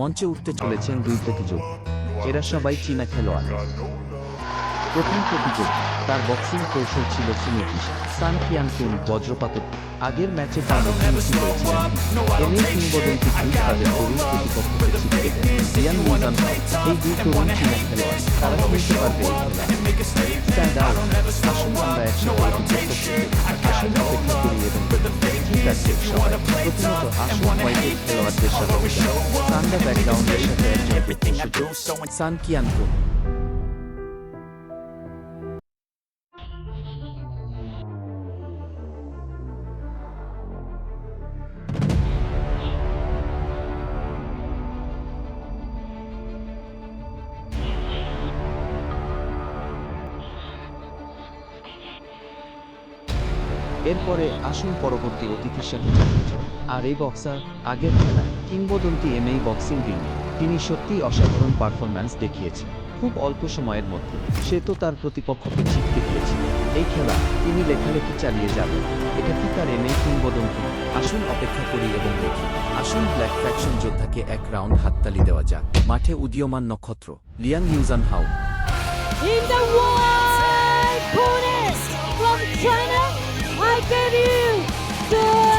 মঞ্চে উঠতে চলেছেন দুই প্রতিযোগী। এরা সবাই চীনা খেলোয়াড়। প্রথম প্রতিযোগী, তার বক্সিং কৌশল ছিল সুনির্দিষ্ট। সান কিয়ানকুন বজ্রপাত। আগের ম্যাচে তার মুখোমুখি হয়েছিলেন এমএ কিংবদন্তি ক্রিস তাদের তরুণ প্রতিপক্ষকে ছিটকে দেন লিয়াং ইউজান হাও। এই দুই তরুণ চীনা খেলোয়াড়, তারা খেলতে পারবে এই খেলা। Stand out. আসুন আমরা একসাথে আসুন অপেক্ষা করি এবং ঠিক আছে সবাই। প্রথমত আসুন হোয়াইটের খেলোয়াড়দের সাথে সান্ডা ব্যাকগ্রাউন্ডের সাথে একজন সান কিয়ানকুন। এরপরে আসুন পরবর্তী অতিথির সাথে পরিচয়। আর এই বক্সার আগের খেলায় কিংবদন্তি এমএ বক্সিং রিং, তিনি সত্যিই অসাধারণ পারফরম্যান্স দেখিয়েছেন। খুব অল্প সময়ের মধ্যে সে তো তার প্রতিপক্ষকে ছিটকে দিয়েছিল। এই খেলা তিনি লেখালেখি চালিয়ে যাবেন। এটা কি তার এমএ কিংবদন্তি? আসুন অপেক্ষা করি এবং দেখি। আসুন ব্ল্যাক ফ্যাকশন যোদ্ধাকে এক রাউন্ড হাততালি দেওয়া যাক। মাঠে উদীয়মান নক্ষত্র Liang Yuzhan Hao. In the white corner from China, I give you Sun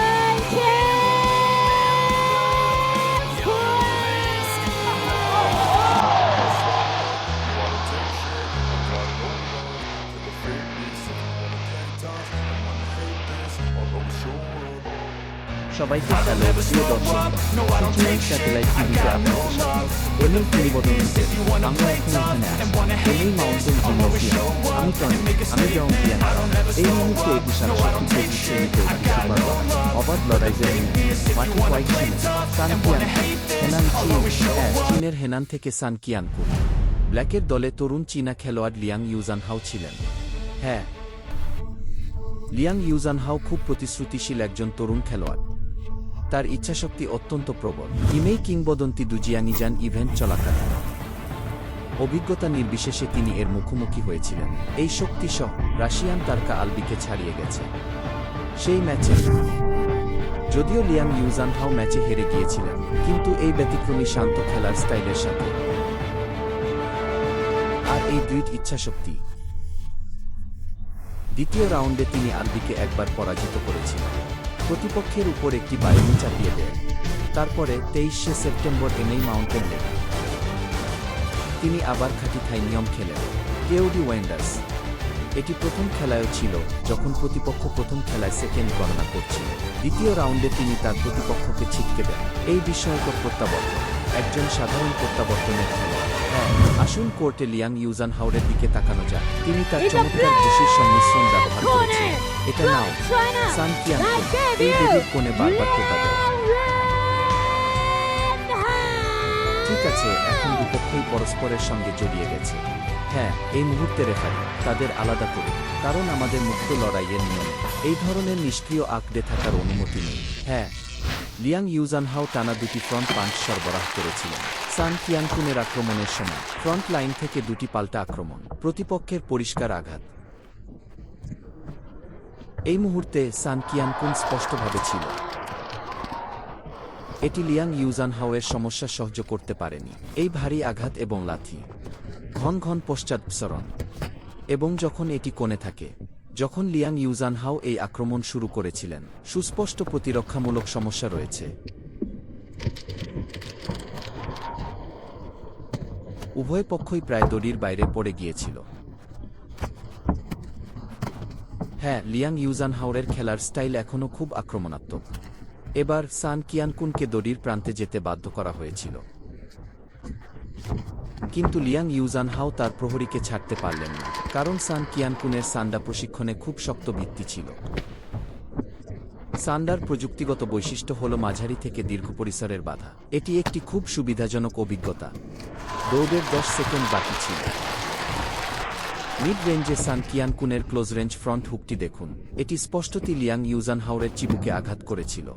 সবাইকে হ্যালো প্রিয় দর্শক, সিটিএন স্যাটেলাইট টিভিতে আপনাদের স্বাগত। এমএ কিংবদন্তিতে আমরা এখন এখানে আছি। MA mountain gymnasium. আমি টনি, আমি জংকিয়ান। এই মুহূর্তে এটি 67 শ্রেণীতে একটি সুপার অবাধ লড়াইয়ের মাঠে হোয়াইট চীন সান কিয়ানকুন হেনান চীনের হেনান থেকে সান কিয়ানকুন। ব্ল্যাকের দলে তরুণ চীনা খেলোয়াড় লিয়াং ইউজান হাও ছিলেন। হ্যাঁ, লিয়াং ইউজান হাও খুব প্রতিশ্রুতিশীল একজন তরুণ খেলোয়াড়। তার ইচ্ছাশক্তি অত্যন্ত প্রবল। ইমেই কিংবদন্তি দুজিয়াংইজান ইভেন্ট চলাকালীন অভিজ্ঞতা নির্বিশেষে তিনি এর মুখোমুখি হয়েছিলেন। এই শক্তি সহ রাশিয়ান তারকা আলবিকে ছাড়িয়ে গেছে সেই ম্যাচে। যদিও লিয়াং ইউজান হাও ম্যাচে হেরে গিয়েছিলেন, কিন্তু এই ব্যতিক্রমী শান্ত খেলার স্টাইলের সাথে আর এই দৃঢ় ইচ্ছাশক্তি, দ্বিতীয় রাউন্ডে তিনি আলবিকে একবার পরাজিত করেছিলেন। প্রতিপক্ষের উপর একটি বাহিনী চাপিয়ে দেন। তারপরে 23শে সেপ্টেম্বর এমএ মাউন্টেন লেক তিনি আবার খাঁটি থাই নিয়ম খেলেন কেওডি ওয়েন্ডার্স। এটি প্রথম খেলায়ও ছিল যখন প্রতিপক্ষ প্রথম খেলায় সেকেন্ড গণনা করছিল। দ্বিতীয় রাউন্ডে তিনি তার প্রতিপক্ষকে ছিটকে দেন। এই বিস্ময়কর প্রত্যাবর্তন একজন সাধারণ প্রত্যাবর্তনের খেলা। হ্যাঁ, আসুন কোর্টে লিয়াং ইউজান হাওরের দিকে তাকানো যাক। তিনি তার চমৎকার ঘুষির সংমিশ্রণ ব্যবহার করেছেন। এটা নাও সান কিয়ানকুন এই দুটির কোণে বারবার টোকা দেয়। ঠিক আছে, এখন দুপক্ষই পরস্পরের সঙ্গে জড়িয়ে গেছে। হ্যাঁ, এই মুহূর্তে রেফারি তাদের আলাদা করে, কারণ আমাদের মুক্ত লড়াইয়ের নিয়মে এই ধরনের নিষ্ক্রিয় আঁকড়ে থাকার অনুমতি নেই। হ্যাঁ, লিয়াং ইউজান হাও টানা দুটি ফ্রন্ট পাঞ্চ সরবরাহ করেছিলেন সান কিয়ানকুনের আক্রমণের সময়। ফ্রন্ট লাইন থেকে দুটি পাল্টা আক্রমণ, প্রতিপক্ষের পরিষ্কার আঘাত। এই মুহূর্তে সান কিয়ানকুন স্পষ্টভাবে ছিল। এটি লিয়াং ইউজান হাওয়ের সমস্যা সহ্য করতে পারেনি। এই ভারী আঘাত এবং লাথি, ঘন ঘন পশ্চাৎপসরণ, এবং যখন এটি কোণে থাকে। যখন লিয়াং ইউজান হাও এই আক্রমণ শুরু করেছিলেন, সুস্পষ্ট প্রতিরক্ষামূলক সমস্যা রয়েছে। উভয় পক্ষই প্রায় দড়ির বাইরে পড়ে গিয়েছিল। হ্যাঁ, লিয়াং ইউজান হাওরের খেলার স্টাইল এখনও খুব আক্রমণাত্মক। এবার সান কিয়ানকুনকে দড়ির প্রান্তে যেতে বাধ্য করা হয়েছিল, কিন্তু লিয়াং ইউজান হাও তার প্রহরীকে ছাড়তে পারলেন না, কারণ সান কিয়ানকুনের সান্ডা প্রশিক্ষণে খুব শক্ত ভিত্তি ছিল। সান্ডার প্রযুক্তিগত বৈশিষ্ট্য হল মাঝারি থেকে দীর্ঘ পরিসরের বাধা। এটি একটি খুব সুবিধাজনক অভিজ্ঞতা। দৌড়ের 10 সেকেন্ড বাকি ছিল। মিড রেঞ্জে সান কিয়ানকুনের ক্লোজ রেঞ্জ ফ্রন্ট হুকটি দেখুন। এটি স্পষ্টতই লিয়াং ইউজান হাওরের চিবুকে আঘাত করেছিল।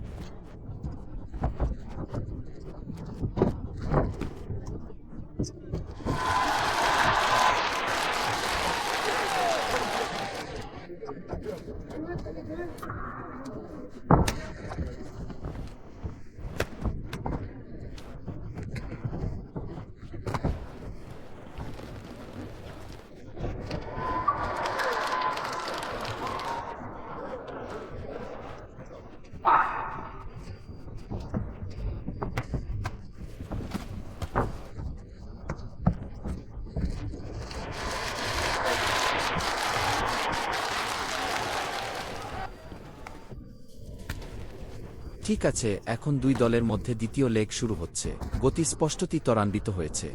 ঠিক আছে, এখন দুই দলের মধ্যে দ্বিতীয় লেগ শুরু হচ্ছে। গতি স্পষ্টতই ত্বরান্বিত হয়েছে।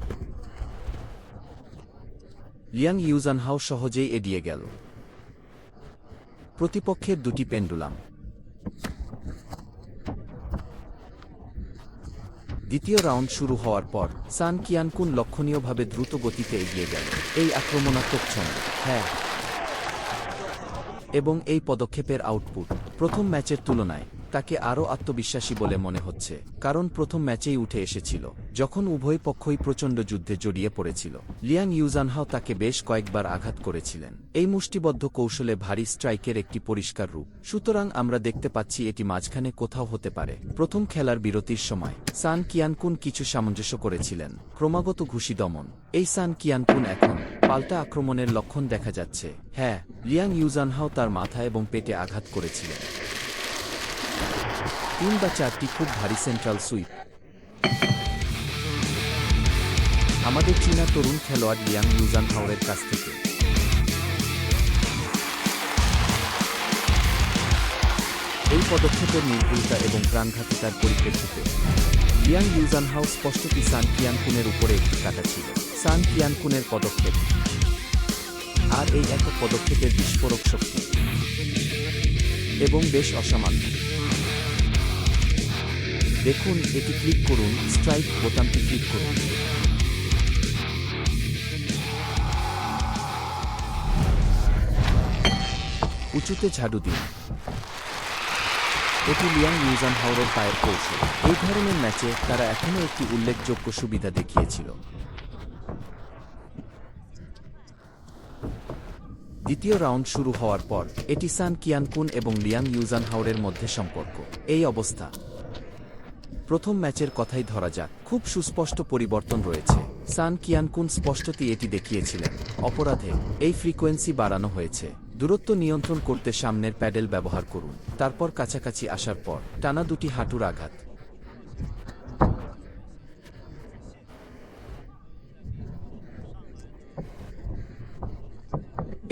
লিয়াং ইউজানহাও সহজেই এড়িয়ে গেল প্রতিপক্ষের দুটি পেন্ডুলাম। দ্বিতীয় রাউন্ড শুরু হওয়ার পর সান কিয়ানকুন লক্ষণীয়ভাবে দ্রুত গতিতে এগিয়ে গেল। এই আক্রমণাত্মক ছন্দ, হ্যাঁ, এবং এই পদক্ষেপের আউটপুট প্রথম ম্যাচের তুলনায় তাকে আরও আত্মবিশ্বাসী বলে মনে হচ্ছে, কারণ প্রথম ম্যাচেই উঠে এসেছিল যখন উভয় পক্ষই প্রচণ্ড যুদ্ধে জড়িয়ে পড়েছিল। লিয়াং ইউজানহাও তাকে বেশ কয়েকবার আঘাত করেছিলেন। এই মুষ্টিবদ্ধ কৌশলে ভারী স্ট্রাইকের একটি পরিষ্কার রূপ। সুতরাং আমরা দেখতে পাচ্ছি এটি মাঝখানে কোথাও হতে পারে। প্রথম খেলার বিরতির সময় সান কিয়ানকুন কিছু সামঞ্জস্য করেছিলেন, ক্রমাগত ঘুষি দমন। এই সান কিয়ানকুন এখন পাল্টা আক্রমণের লক্ষণ দেখা যাচ্ছে। হ্যাঁ, লিয়াং ইউজানহাও তার মাথা এবং পেটে আঘাত করেছিলেন। 3 বা 4টি খুব ভারী সেন্ট্রাল সুইপ। আমাদের চীনা তরুণ খেলোয়াড় লিয়াং ইউজানহাওয়ের কাছ থেকে এই পদক্ষেপের নির্ভুলতা এবং প্রাণঘাতিতার পরিপ্রেক্ষিতে লিয়াং ইউজানহাও স্পষ্টতই সান কিয়ানকুনের উপরে একটি কাটা ছিল। সান কিয়ানকুনের পদক্ষেপ আর এই একক পদক্ষেপের বিস্ফোরক শক্তি এবং বেশ অসামান্য। দেখুন, এটি ক্লিক করুন, স্ট্রাইক বোতামটি ক্লিক করুন। উঁচুতে ঝাড়ু দিন। এটি লিয়াং ইউজানহাওয়ের পায়ের কৌশল। এই ধরনের ম্যাচে তারা এখনও একটি উল্লেখযোগ্য সুবিধা দেখিয়েছিল। দ্বিতীয় রাউন্ড শুরু হওয়ার পর এটি সান কিয়ানকুন এবং লিয়াং ইউজানহাওয়ের মধ্যে সম্পর্ক। এই অবস্থা প্রথম ম্যাচের কথাই ধরা যাক, খুব সুস্পষ্ট পরিবর্তন রয়েছে। সান কিয়ানকুন স্পষ্টতই এটি দেখিয়েছিলেন। অপরাধে এই ফ্রিকোয়েন্সি বাড়ানো হয়েছে। দূরত্ব নিয়ন্ত্রণ করতে সামনের প্যাডেল ব্যবহার করুন। তারপর কাছাকাছি আসার পর টানা দুটি হাঁটুর আঘাত।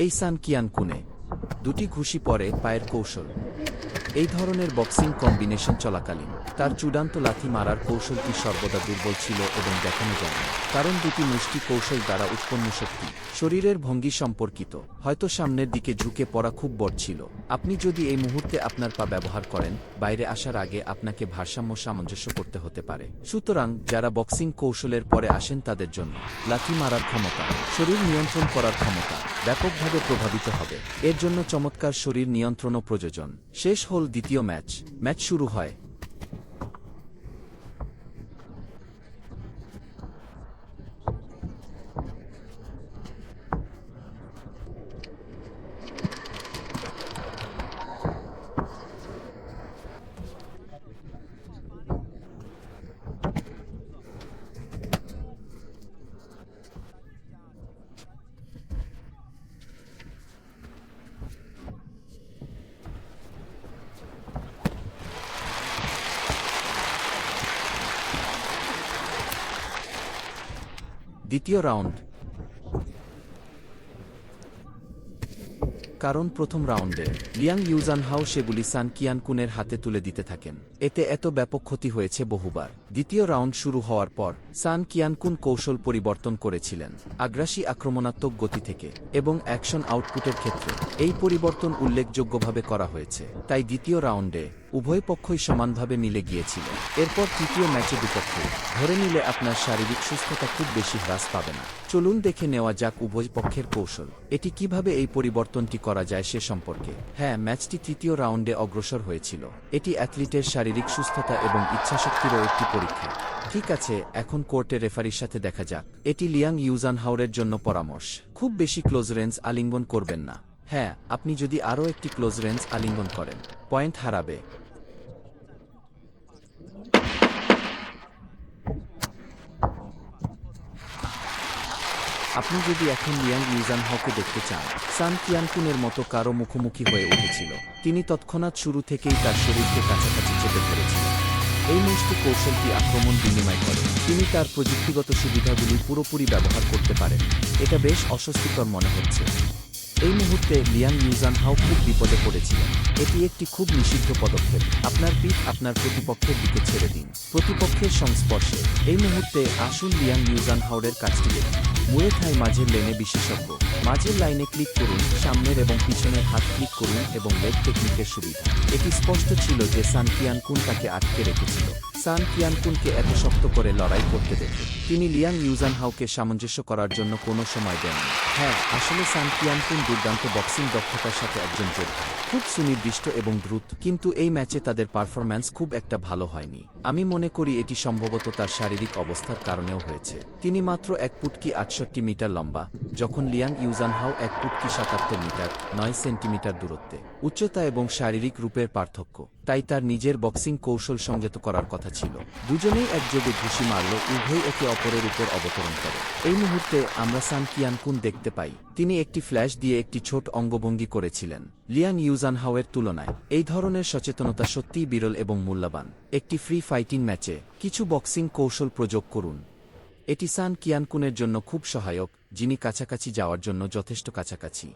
এই সান কিয়ানকুনে দুটি ঘুষি পরে পায়ের কৌশল। এই ধরনের বক্সিং কম্বিনেশন চলাকালীন তার চূড়ান্ত লাথি মারার কৌশলটি সর্বদা দুর্বল ছিল এবং দেখানো যায় না, কারণ দুটি মুষ্টি কৌশল দ্বারা উৎপন্ন শক্তি শরীরের ভঙ্গি সম্পর্কিত। হয়তো সামনের দিকে ঝুঁকে পড়া খুব বড় ছিল। আপনি যদি এই মুহূর্তে আপনার পা ব্যবহার করেন, বাইরে আসার আগে আপনাকে ভারসাম্য সামঞ্জস্য করতে হতে পারে। সুতরাং যারা বক্সিং কৌশলের পরে আসেন তাদের জন্য লাথি মারার ক্ষমতা, শরীর নিয়ন্ত্রণ করার ক্ষমতা ব্যাপকভাবে প্রভাবিত হবে। এর জন্য চমৎকার শরীর নিয়ন্ত্রণও প্রয়োজন। শেষ হল দ্বিতীয় ম্যাচ। ম্যাচ শুরু হয়। দ্বিতীয় রাউন্ড। কারণ প্রথম রাউন্ডে লিয়াং ইউজানহাও সেগুলি সান কিয়ানকুনের হাতে তুলে দিতে থাকেন। এতে এত ব্যাপক ক্ষতি হয়েছে বহুবার। দ্বিতীয় রাউন্ড শুরু হওয়ার পর সান কিয়ানকুন কৌশল পরিবর্তন করেছিলেন, আগ্রাসী আক্রমণাত্মক গতি থেকে এবং অ্যাকশন আউটপুটের ক্ষেত্রে এই পরিবর্তন উল্লেখযোগ্যভাবে করা হয়েছে। তাই দ্বিতীয় রাউন্ডে উভয় পক্ষই সমানভাবে মিলে গিয়েছিল। এরপর তৃতীয় ম্যাচে বিপক্ষে ধরে নিলে আপনার শারীরিক সুস্থতা খুব বেশি হ্রাস পাবে না। চলুন দেখে নেওয়া যাক উভয় পক্ষের কৌশল, এটি কিভাবে এই পরিবর্তনটি করা যায় সে সম্পর্কে। হ্যাঁ, ম্যাচটি তৃতীয় রাউন্ডে অগ্রসর হয়েছিল। এটি অ্যাথলিটের শারীরিক সুস্থতা এবং ইচ্ছাশক্তিরও একটি পরীক্ষা। ঠিক আছে, এখন কোর্টে রেফারির সাথে দেখা যাক। এটি লিয়াং ইউজানহাওয়ের জন্য পরামর্শ। খুব বেশি ক্লোজ রেঞ্জ আলিঙ্গন করবেন না। হ্যাঁ, আপনি যদি আরও একটি ক্লোজ রেঞ্জ আলিঙ্গন করেন, পয়েন্ট হারাবে। আপনি যদি এখন লিয়াং ইউজানহাওকে দেখতে চান, সান কিয়ানকুনের মতো কারো মুখোমুখি হয়ে উঠেছিল, তিনি তৎক্ষণাৎ শুরু থেকেই তার শরীরকে কাছাকাছি চেপে ধরেছিলেন। এই মুষ্টি কৌশলটি আক্রমণ বিনিময় করে তিনি তার প্রযুক্তিগত সুবিধাগুলি পুরোপুরি ব্যবহার করতে পারেন। এটা বেশ অস্বস্তিকর মনে হচ্ছে। এই মুহূর্তে লিয়াং ইউজানহাও খুব বিপদে পড়েছিলেন। এটি একটি খুব নিষিদ্ধ পদক্ষেপ। আপনার পিঠ আপনার প্রতিপক্ষের দিকে ছেড়ে দিন। প্রতিপক্ষের সংস্পর্শে এই মুহূর্তে আসুন লিয়াং ইউজানহাওয়ের কাজটি দেখুন। মুয়ে থাই মাঝের লেনে বিশেষজ্ঞ। মাঝের লাইনে ক্লিক করুন, সামনের এবং পিছনের হাত ক্লিক করুন এবং লেগ টেকনিকের সুবিধা। এটি স্পষ্ট ছিল যে সান কিয়ানকুন তাকে আটকে রেখেছিল। সান কিয়ানকুনকে এত শক্ত করে লড়াই করতে দেখে তিনি লিয়াং ইউজানহাওকে সামঞ্জস্য করার জন্য কোনো সময় দেননি। হ্যাঁ, আসলে সান কিয়ানকুন দুর্দান্ত বক্সিং দক্ষতার সাথে একজন যোদ্ধা, খুব সুনির্দিষ্ট এবং দ্রুত, কিন্তু এই ম্যাচে তাদের পারফরম্যান্স খুব একটা ভালো হয়নি। আমি মনে করি এটি সম্ভবত তার শারীরিক অবস্থার কারণেও হয়েছে। তিনি মাত্র 1 ফুট 68 মিটার লম্বা, যখন লিয়াং ইউজানহাও 1 ফুট 77 মিটার 9 সেন্টিমিটার দূরত্বে। উচ্চতা এবং শারীরিক রূপের পার্থক্য, তাই তার নিজের বক্সিং কৌশল সংযত করার কথা ছিল। দুজনেই একযোগে ঘুষি মারল, উভয়ই একে অপরের উপর অবতরণ করে। এই মুহূর্তে আমরা সান কিয়ানকুন দেখতে পাই। তিনি একটি ফ্ল্যাশ দিয়ে একটি ছোট অঙ্গভঙ্গি করেছিলেন। লিয়াং ইউজানহাওয়ের তুলনায় এই ধরনের সচেতনতা সত্যিই বিরল এবং মূল্যবান। একটি ফ্রি ফাইটিং ম্যাচে কিছু বক্সিং কৌশল প্রয়োগ করুন। এটি সান কিয়ানকুনের জন্য খুব সহায়ক, যিনি কাছাকাছি যাওয়ার জন্য যথেষ্ট কাছাকাছি।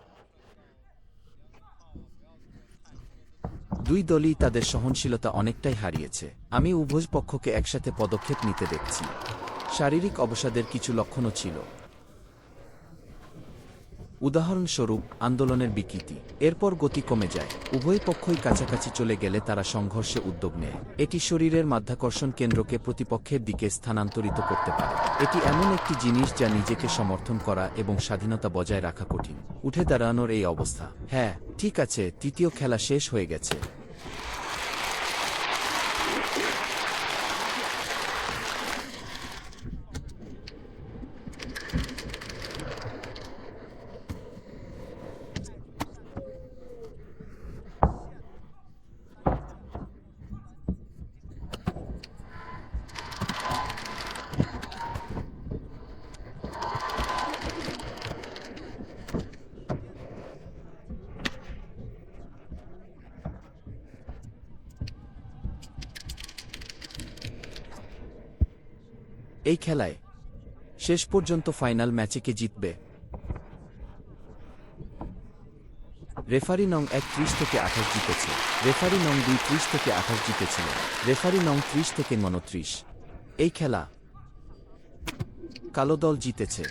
দুই দলই তাদের সহনশীলতা অনেকটাই হারিয়েছে। আমি উভয় পক্ষকে একসাথে পদক্ষেপ নিতে দেখছি। শারীরিক অবসাদের কিছু লক্ষণও ছিল। উদাহরণস্বরূপ আন্দোলনের বিকৃতি। এরপর গতি কমে যায়। উভয় পক্ষই কাছাকাছি চলে গেলে তারা সংঘর্ষে উদ্যোগ নেয়। এটি শরীরের মাধ্যাকর্ষণ কেন্দ্রকে প্রতিপক্ষের দিকে স্থানান্তরিত করতে পারে। এটি এমন একটি জিনিস যা নিজেকে সমর্থন করা এবং স্বাধীনতা বজায় রাখা কঠিন। উঠে দাঁড়ানোর এই অবস্থা। হ্যাঁ, ঠিক আছে, তৃতীয় খেলা শেষ হয়ে গেছে। এই খেলায় শেষ পর্যন্ত ফাইনাল ম্যাচে কে জিতবে? রেফারি নং 31 থেকে 28 জিতেছে। রেফারি নং 2 30 থেকে 28 জিতেছিলেন। রেফারি নং 30 থেকে 29। এই খেলা কালো দল জিতেছে।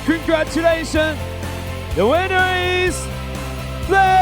Congratulations! The winner is Flair!